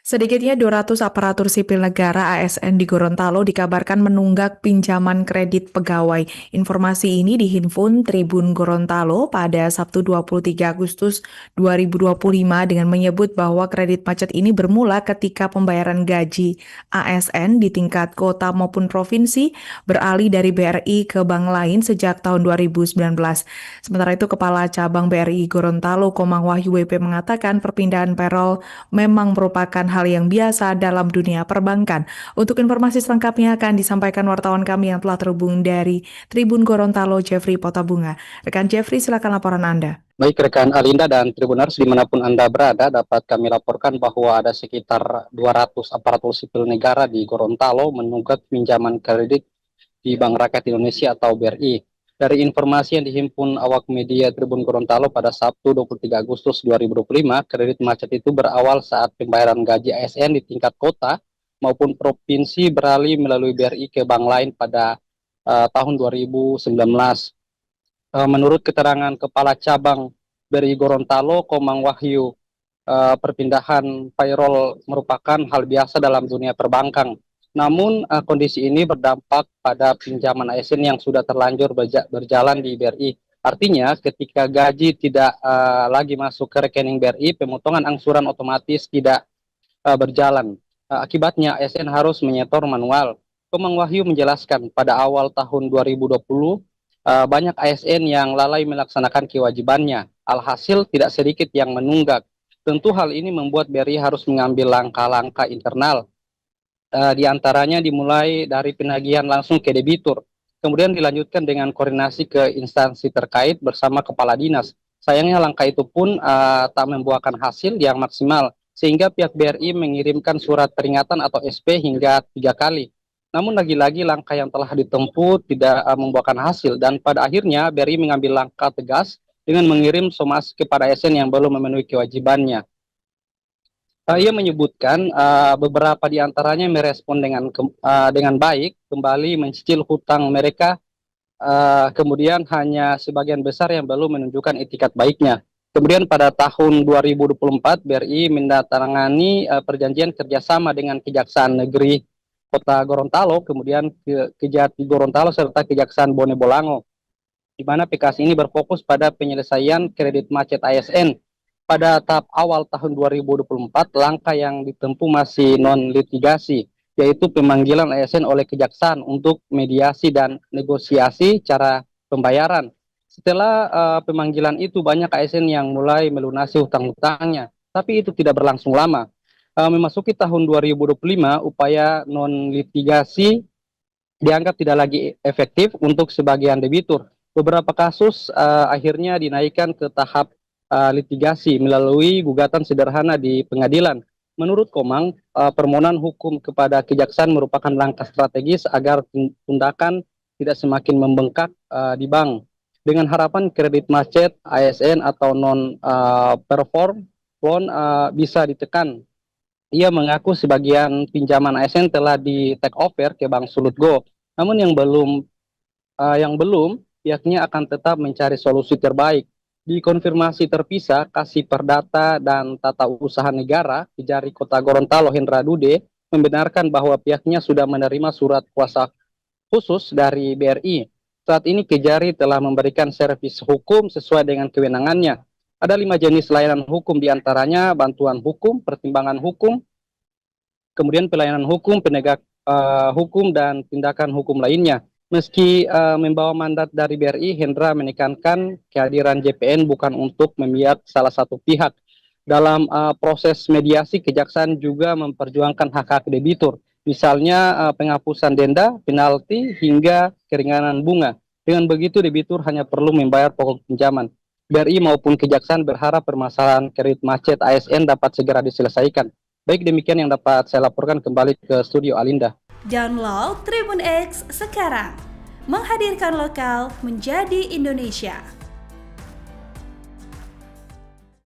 Sedikitnya 200 aparatur sipil negara ASN di Gorontalo dikabarkan menunggak pinjaman kredit pegawai. Informasi ini dihimpun Tribun Gorontalo pada Sabtu 23 Agustus 2025 dengan menyebut bahwa kredit macet ini bermula ketika pembayaran gaji ASN di tingkat kota maupun provinsi beralih dari BRI ke bank lain sejak tahun 2019. Sementara itu, Kepala Cabang BRI Gorontalo Komang Wahyu WP mengatakan perpindahan payroll memang merupakan hal yang biasa dalam dunia perbankan. Untuk informasi selengkapnya akan disampaikan wartawan kami yang telah terhubung dari Tribun Gorontalo, Jeffrey Potabunga. Rekan Jeffrey, silakan laporan Anda. Baik rekan Alinda dan Tribuners dimanapun Anda berada, dapat kami laporkan bahwa ada sekitar 200 aparatur sipil negara di Gorontalo menunggak pinjaman kredit di Bank Rakyat Indonesia atau BRI. Dari informasi yang dihimpun awak media Tribun Gorontalo pada Sabtu 23 Agustus 2025, kredit macet itu berawal saat pembayaran gaji ASN di tingkat kota maupun provinsi beralih melalui BRI ke bank lain pada tahun 2019. Menurut keterangan Kepala Cabang BRI Gorontalo, Komang Wahyu, perpindahan payroll merupakan hal biasa dalam dunia perbankan. Namun kondisi ini berdampak pada pinjaman ASN yang sudah terlanjur berjalan di BRI. Artinya ketika gaji tidak lagi masuk ke rekening BRI, pemotongan angsuran otomatis tidak berjalan. Akibatnya ASN harus menyetor manual. Komang Wahyu menjelaskan pada awal tahun 2020 banyak ASN yang lalai melaksanakan kewajibannya. Alhasil tidak sedikit yang menunggak. Tentu hal ini membuat BRI harus mengambil langkah-langkah internal. Di antaranya dimulai dari penagihan langsung ke debitur, kemudian dilanjutkan dengan koordinasi ke instansi terkait bersama kepala dinas. Sayangnya langkah itu pun tak membuahkan hasil yang maksimal, sehingga pihak BRI mengirimkan surat peringatan atau SP hingga 3 kali. Namun lagi-lagi langkah yang telah ditempuh tidak membuahkan hasil, dan pada akhirnya BRI mengambil langkah tegas dengan mengirim somasi kepada ASN yang belum memenuhi kewajibannya. Ia menyebutkan beberapa di antaranya merespon dengan baik, kembali mencicil hutang mereka, kemudian hanya sebagian besar yang belum menunjukkan etikat baiknya. Kemudian pada tahun 2024, BRI menandatangani perjanjian kerjasama dengan Kejaksaan Negeri Kota Gorontalo, kemudian Kejati Gorontalo, serta Kejaksaan Bone Bolango, di mana PKS ini berfokus pada penyelesaian kredit macet ASN. Pada tahap awal tahun 2024, langkah yang ditempuh masih non-litigasi, yaitu pemanggilan ASN oleh kejaksaan untuk mediasi dan negosiasi cara pembayaran. Setelah pemanggilan itu, banyak ASN yang mulai melunasi hutang-hutangnya, tapi itu tidak berlangsung lama. Memasuki tahun 2025, upaya non-litigasi dianggap tidak lagi efektif untuk sebagian debitur. Beberapa kasus akhirnya dinaikkan ke tahap litigasi melalui gugatan sederhana di pengadilan. Menurut Komang, permohonan hukum kepada kejaksaan merupakan langkah strategis agar tindakan tidak semakin membengkak di bank. Dengan harapan kredit macet ASN atau non-perform loan bisa ditekan. Ia mengaku sebagian pinjaman ASN telah di take over ke Bank Sulut Go. Namun yang belum, pihaknya akan tetap mencari solusi terbaik. Di konfirmasi terpisah, Kasih Perdata dan Tata Usaha Negara Kejari Kota Gorontalo Hendra Dude membenarkan bahwa pihaknya sudah menerima surat kuasa khusus dari BRI. Saat ini Kejari telah memberikan servis hukum sesuai dengan kewenangannya. Ada 5 jenis layanan hukum, diantaranya bantuan hukum, pertimbangan hukum, kemudian pelayanan hukum, penegak hukum, dan tindakan hukum lainnya. Meski membawa mandat dari BRI, Hendra menekankan kehadiran JPN bukan untuk memihak salah satu pihak. Dalam proses mediasi, kejaksaan juga memperjuangkan hak-hak debitur, misalnya penghapusan denda, penalti, hingga keringanan bunga. Dengan begitu, debitur hanya perlu membayar pokok pinjaman. BRI maupun kejaksaan berharap permasalahan kredit macet ASN dapat segera diselesaikan. Baik, demikian yang dapat saya laporkan. Kembali ke studio Alinda. Download Tribun X sekarang, menghadirkan lokal menjadi Indonesia.